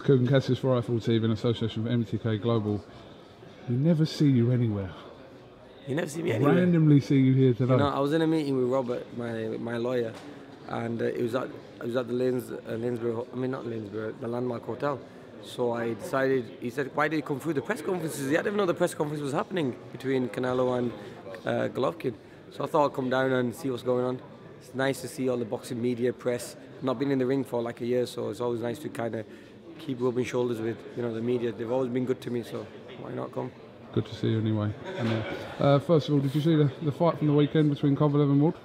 KUGAN CASSIUS Rifle Team in association with MTK Global. We never see you anywhere. You never see me anywhere? Randomly see you here today. You know, I was in a meeting with Robert, my lawyer, and it was at the Lanesborough, not Lanesborough, the Landmark Hotel. So I decided, he said, why did you come through the press conferences? I didn't know the press conference was happening between Canelo and Golovkin. So I thought I'd come down and see what's going on. It's nice to see all the boxing media, press. I've not been in the ring for like a year, so it's always nice to kind of keep rubbing shoulders with, the media. They've always been good to me, so why not come? Good to see you anyway. And, first of all, did you see the fight from the weekend between Kovalev and Ward?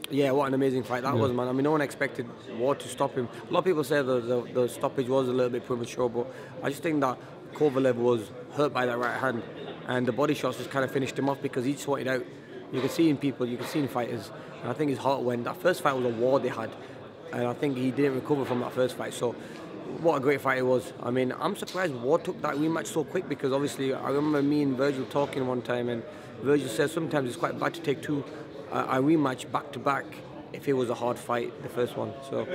Yeah, what an amazing fight that was, man. I mean, no one expected Ward to stop him. A lot of people say the stoppage was a little bit premature, but I just think that Kovalev was hurt by that right hand, and the body shots just kind of finished him off because he just wanted out. You can see in people, you can see in fighters, and I think his heart went. That first fight was a war they had, and I think he didn't recover from that first fight. So, what a great fight it was. I mean, I'm surprised Ward took that rematch so quick because obviously I remember me and Virgil talking one time, and Virgil says sometimes it's quite bad to take a rematch back to back if it was a hard fight, the first one. So,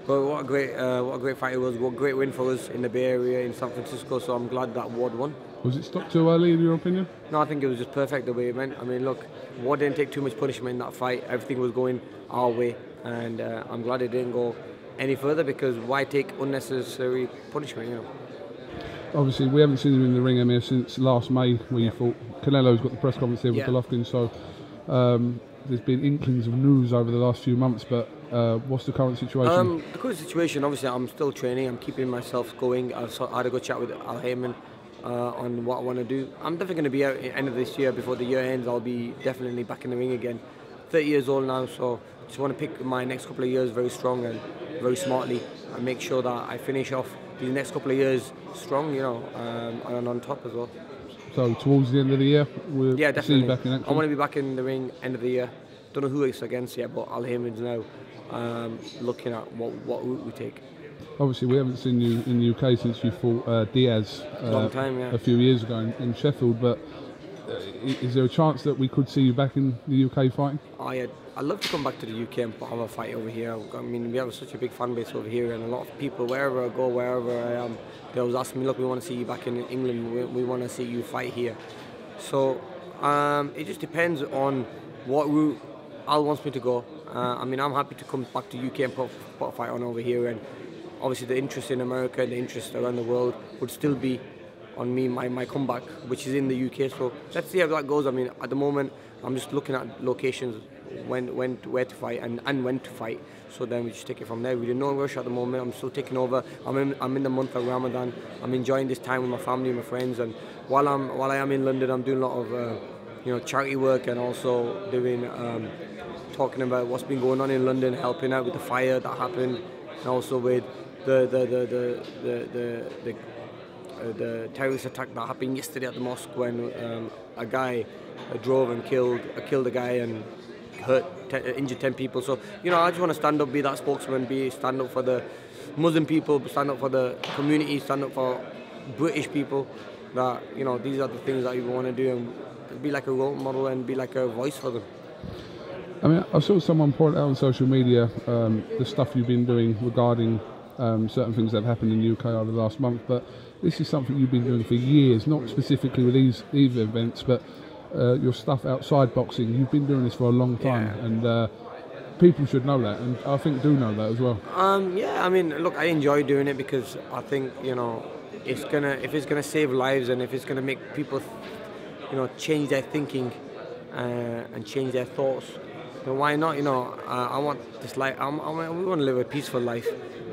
but what a great fight it was. What a great win for us in the Bay Area in San Francisco. So I'm glad that Ward won. Was it stopped too early in your opinion? No, I think it was just perfect the way it went. I mean, look, Ward didn't take too much punishment in that fight. Everything was going our way, and I'm glad it didn't go any further because why take unnecessary punishment, Obviously, we haven't seen you in the ring, Amir, since last May when you fought. Canelo's got the press conference here with Golovkin, so there's been inklings of news over the last few months, but what's the current situation? The current situation, obviously, I'm still training. I'm keeping myself going. I had a good chat with Al Heyman on what I want to do. I'm definitely going to be out at the end of this year. Before the year ends, I'll be definitely back in the ring again. 30 years old now, so just want to pick my next couple of years very strong and very smartly and make sure that I finish off these next couple of years strong, and on top as well. So towards the end of the year, we'll see you back in action? I want to be back in the ring end of the year. Don't know who it's against yet, but Al Heyman's now looking at what route we take. Obviously, we haven't seen you in the UK since you fought Diaz a few years ago in Sheffield, but is there a chance that we could see you back in the UK fighting? I'd love to come back to the UK and have a fight over here. I mean, we have such a big fan base over here, and a lot of people, wherever I go, wherever I am, they always ask me, look, we want to see you back in England, we want to see you fight here. So it just depends on what route Al wants me to go. I mean, I'm happy to come back to UK and put a fight on over here, and obviously the interest in America and the interest around the world would still be on me, my comeback, which is in the UK. So let's see how that goes. I mean, at the moment, I'm just looking at locations, where to fight and when to fight. So then we just take it from there. We're in no rush at the moment. I'm still taking over. I'm in the month of Ramadan. I'm enjoying this time with my family and my friends. And while I am in London, I'm doing a lot of charity work and also doing talking about what's been going on in London, helping out with the fire that happened, and also with the terrorist attack that happened yesterday at the mosque when a guy drove and killed a guy and injured 10 people. So I just want to stand up, be that spokesman, stand up for the Muslim people, stand up for the community, stand up for British people. That these are the things that you want to do, and be like a role model and be like a voice for them. I mean, I saw someone point out on social media the stuff you've been doing regarding certain things that have happened in the UK over the last month, but this is something you've been doing for years, not specifically with these events, but your stuff outside boxing. You've been doing this for a long time, and people should know that, and I think do know that as well. I mean, look, I enjoy doing it because I think if it's gonna save lives and if it's gonna make people change their thinking and change their thoughts, then why not? I want this life. we want to live a peaceful life.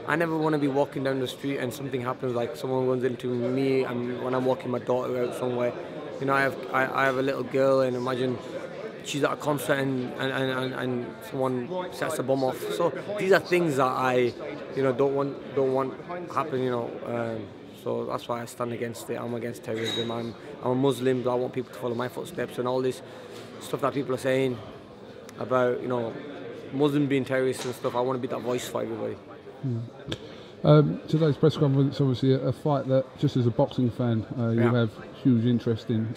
I never want to be walking down the street and something happens, like someone runs into me, and when I'm walking my daughter out somewhere. I have a little girl, and imagine she's at a concert and someone sets a bomb off. So these are things that I don't want happen. So that's why I stand against it. I'm against terrorism. I'm a Muslim, but I want people to follow my footsteps, and all this stuff that people are saying about Muslims being terrorists and stuff. I want to be that voice for everybody. Today's press conference, obviously a fight that, just as a boxing fan, you have huge interest in.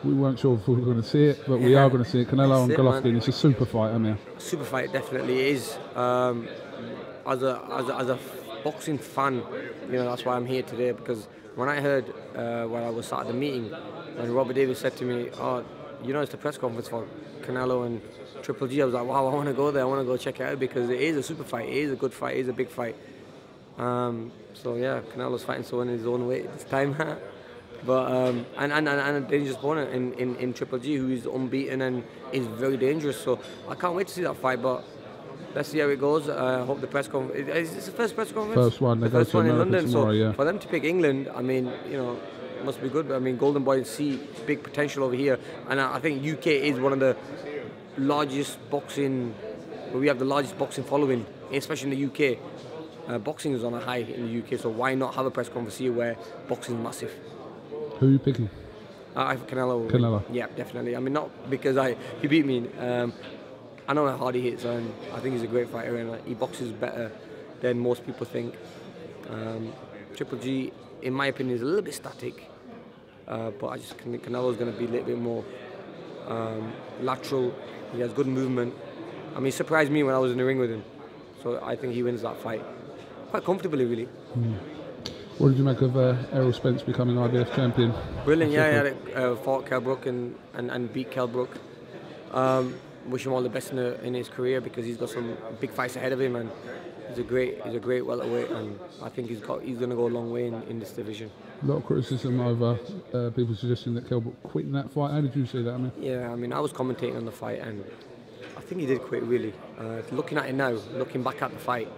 We weren't sure if we were going to see it, but we are going to see it. Canelo and Golovkin. It's a super fight, Amir. Super fight, definitely is. As a boxing fan, you know, that's why I'm here today. Because when I heard when I was sat at the meeting, when Robert Davis said to me, "Oh, you know, it's the press conference for Canelo and Triple G," I was like, "Wow, I want to go there. I want to go check it out because it is a super fight. It is a good fight. It is a big fight." So yeah, Canelo's fighting someone in his own weight this time. But and a dangerous opponent in Triple G, who is unbeaten and is very dangerous. So I can't wait to see that fight. But let's see how it goes. I hope the press conference. Is this the first press conference? First one. The first one in London. Tomorrow, so yeah. for them to pick England, I mean, you know, must be good. I mean, Golden Boy see big potential over here, and I think UK is one of the largest boxing. We have the largest boxing following, especially in the UK. Boxing is on a high in the UK, so why not have a press conference here where boxing is massive? Who are you picking? I have Canelo. Canelo. Yeah, definitely. I mean, not because he beat me. I know how hard he hits, and I think he's a great fighter, and he boxes better than most people think. Triple G, in my opinion, is a little bit static, but I just think Canelo's going to be a little bit more lateral. He has good movement. I mean, he surprised me when I was in the ring with him, so I think he wins that fight quite comfortably, really. What did you make of Errol Spence becoming IBF champion? Brilliant, yeah. He had fought Kell Brook and beat Kell Brook. Wish him all the best in his career because he's got some big fights ahead of him, and he's a great welterweight, and I think he's going to go a long way in this division. A lot of criticism over people suggesting that Kell Brook quit in that fight. How did you see that, Amir? Yeah, I mean, I was commentating on the fight, and I think he did quit, really. Looking at it now, looking back at the fight,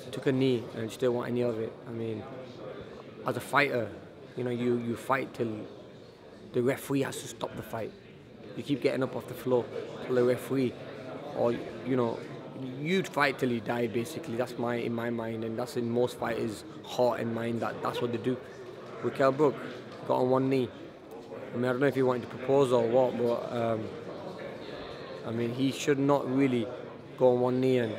he took a knee and just didn't want any of it. I mean, as a fighter, you know, you fight till the referee has to stop the fight. You keep getting up off the floor till the referee, or you know, you'd fight till you die. Basically, that's in my mind, and that's in most fighters' heart and mind. That's what they do. With Kell Brook, got on one knee. I mean, I don't know if he wanted to propose or what, but I mean, he should not really go on one knee and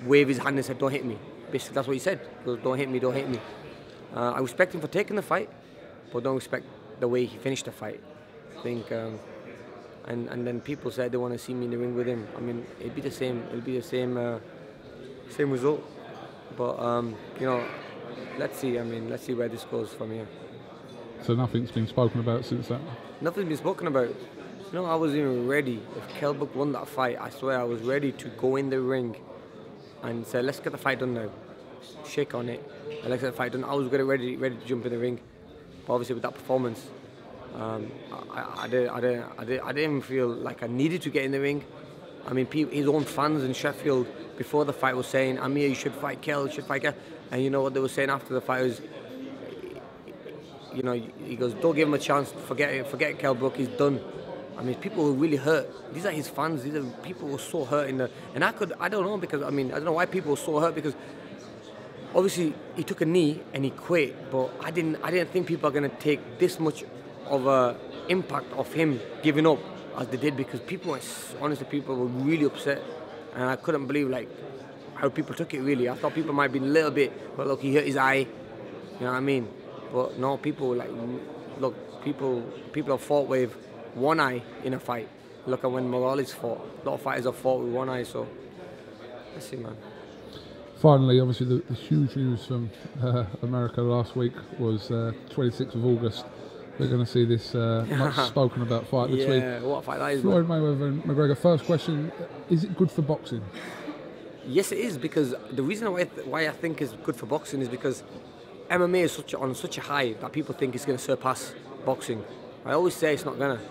wave his hand and say, "Don't hit me." Basically, that's what he said. He goes, "Don't hit me, don't hit me." I respect him for taking the fight, but don't respect the way he finished the fight. I think, and then people said they want to see me in the ring with him. I mean, it'd be the same. It'll be the same result. But you know, let's see. I mean, let's see where this goes from here. So nothing's been spoken about since that? Nothing's been spoken about. You know, I was even ready. If Kell Brook won that fight, I swear I was ready to go in the ring and say, "Let's get the fight done now." Shake on it. And let's get the fight done. I was ready to jump in the ring. But obviously with that performance, I didn't even feel like I needed to get in the ring. I mean, his own fans in Sheffield before the fight was saying, "Amir, you should fight Kell, you should fight Kell." And you know what they were saying after the fight was, you know, he goes, "Don't give him a chance, forget Kell Brook, he's done." I mean, people were really hurt. These are his fans, these are people who were so hurt and I don't know, because I mean, I don't know why people were so hurt, because obviously he took a knee and he quit, but I didn't think people are going to take this much of a impact of him giving up as they did, because people were really upset, and I couldn't believe like how people took it, really. I thought people might be a little bit, but look, he hurt his eye, you know what I mean? But no, people were like, look, people have fought with one eye in a fight. Look at when Morales fought. A lot of fighters have fought with one eye, so let's see, man. Finally, obviously the huge news from America last week was 26th of August. We're going to see this much spoken about fight between what fight that is, Floyd Mayweather and McGregor. First question, is it good for boxing? Yes, it is, because the reason why I think it's good for boxing is because MMA is on such a high that people think it's going to surpass boxing. I always say it's not going to.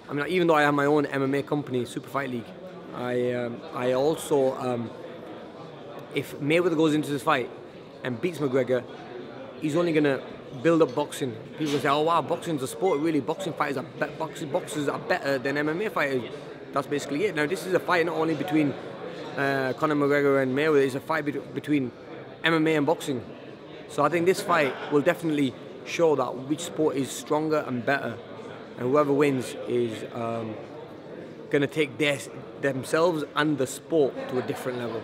I mean, even though I have my own MMA company, Super Fight League, I also, if Mayweather goes into this fight and beats McGregor, he's only going to build up boxing. People say, "Oh wow, boxing's a sport." Really, boxers are better than MMA fighters. That's basically it. Now, this is a fight not only between Conor McGregor and Mayweather, it's a fight between MMA and boxing. So I think this fight will definitely show that which sport is stronger and better, and whoever wins is going to take themselves and the sport to a different level.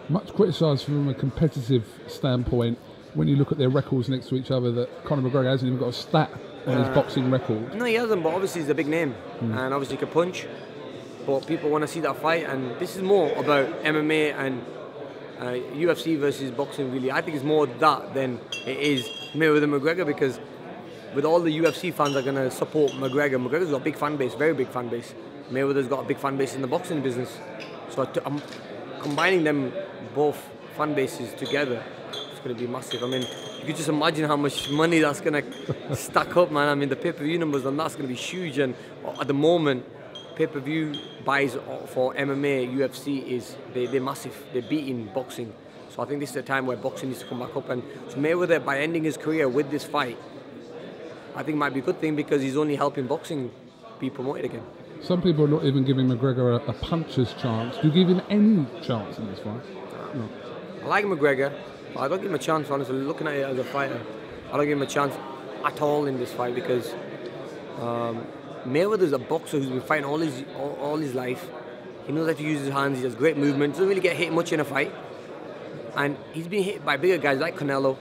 Much criticised from a competitive standpoint when you look at their records next to each other, that Conor McGregor hasn't even got a stat on his boxing record. No, he hasn't, but obviously he's a big name, and obviously he can punch. But people want to see that fight, and this is more about MMA and UFC versus boxing, really. I think it's more that than it is Mayweather McGregor, because with all the UFC fans are going to support McGregor. McGregor's got a big fan base, very big fan base. Mayweather's got a big fan base in the boxing business. So I'm combining them both fan bases together. It's going to be massive. I mean, you could just imagine how much money that's going to stack up, man. I mean, the pay-per-view numbers on that's going to be huge. And at the moment, pay-per-view buys for MMA, UFC they're massive. They're beating boxing. So I think this is a time where boxing needs to come back up. And so Mayweather, by ending his career with this fight, I think might be a good thing, because he's only helping boxing be promoted again. Some people are not even giving McGregor a puncher's chance. Do you give him any chance in this fight? No. I like McGregor, but I don't give him a chance, honestly. Looking at it as a fighter, I don't give him a chance at all in this fight, because Mayweather's a boxer who's been fighting all his life. He knows how to use his hands. He has great movement. Doesn't really get hit much in a fight, and he's been hit by bigger guys like Canelo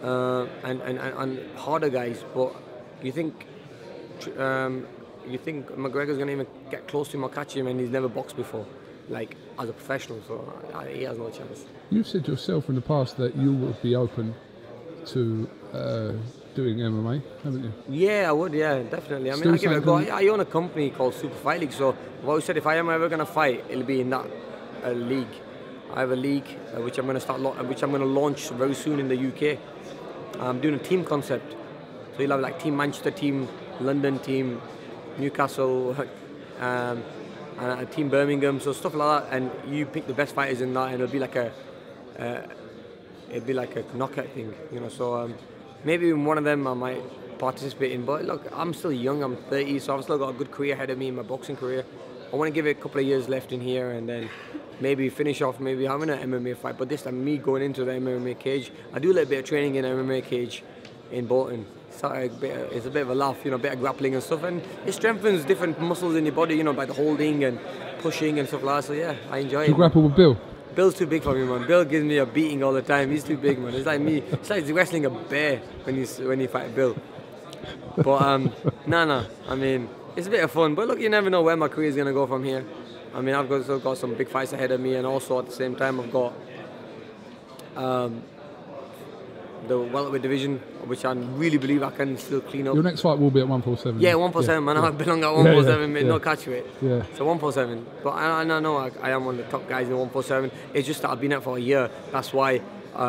and harder guys. But you think McGregor's going to even get close to him or catch him, and he's never boxed before, like as a professional, so he has no chance. You've said yourself in the past that you would be open to doing MMA, haven't you? Yeah, I would, yeah, definitely. I mean, I give it a go. I own a company called Super Fight League, so I've always said if I am ever going to fight, it'll be in that league. I have a league which I'm going to launch very soon in the UK. I'm doing a team concept, so you'll have like Team Manchester, Team London, Team Newcastle, and a Team Birmingham, so stuff like that. And you pick the best fighters in that, and it'll be like a knockout thing, you know. So maybe in one of them I might participate in. But look, I'm still young. I'm 30, so I've still got a good career ahead of me in my boxing career. I want to give it a couple of years left in here, and then maybe finish off maybe having an MMA fight. But this time, me going into the MMA cage, I do a little bit of training in an MMA cage in Bolton. It's a bit of a laugh, you know, a bit of grappling and stuff, and it strengthens different muscles in your body, you know, by the holding and pushing and stuff like that. So yeah, I enjoy it. You grapple with Bill? Bill's too big for me, man. Bill gives me a beating all the time. He's too big, man. It's like me. It's like wrestling a bear when you fight Bill. But no. I mean, it's a bit of fun. But look, you never know where my career is gonna go from here. I mean, I've still got some big fights ahead of me, and also at the same time, I've got the welterweight division, which I really believe I can still clean up. Your next fight will be at 147. Yeah, 147, man. I belong at 147, no catch weight. Yeah. So 147. But I know I am one of the top guys in 147. It's just that I've been out for a year. That's why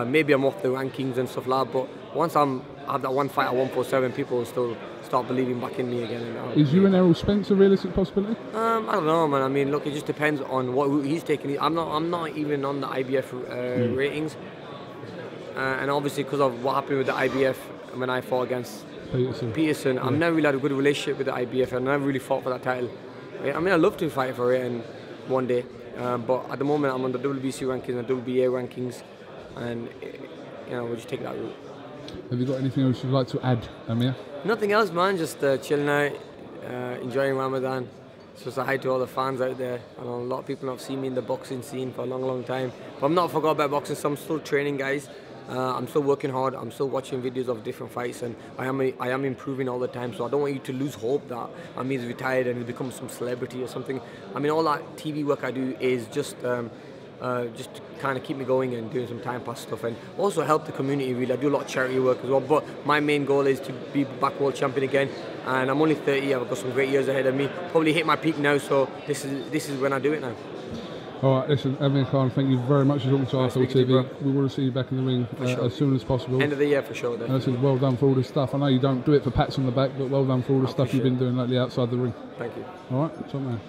maybe I'm off the rankings and stuff like that. But once I have that one fight at 147, people will still start believing back in me again. Is you and Errol Spence a realistic possibility? I don't know, man. I mean, look, it just depends on what route he's taking. I'm not even on the IBF ratings. And obviously because of what happened with the IBF when I fought against Peterson, I've never really had a good relationship with the IBF, and I never really fought for that title. I mean, I'd love to fight for it and one day, but at the moment I'm on the WBC rankings and WBA rankings, and you know, we'll just take that route. Have you got anything else you'd like to add, Amir? Nothing else, man. Just chilling out, enjoying Ramadan. So say hi to all the fans out there. I know a lot of people have seen me in the boxing scene for a long time, but I'm not forgot about boxing, so I'm still training, guys. I'm still working hard. I'm still watching videos of different fights, and I am improving all the time. So I don't want you to lose hope that Amir's retired and he's become some celebrity or something. I mean, all that TV work I do is just to kind of keep me going and doing some time pass stuff, and also help the community. Really, I do a lot of charity work as well. But my main goal is to be back world champion again. And I'm only 30. I've got some great years ahead of me. Probably hit my peak now. So this is when I do it now. All right, listen, Amir Khan, thank you very much for talking to RFL TV. We want to see you back in the ring as soon as possible. End of the year for sure. And listen, well done for all this stuff. I know you don't do it for pats on the back, but well done for all the stuff you've been doing lately outside the ring. Thank you. All right, top man.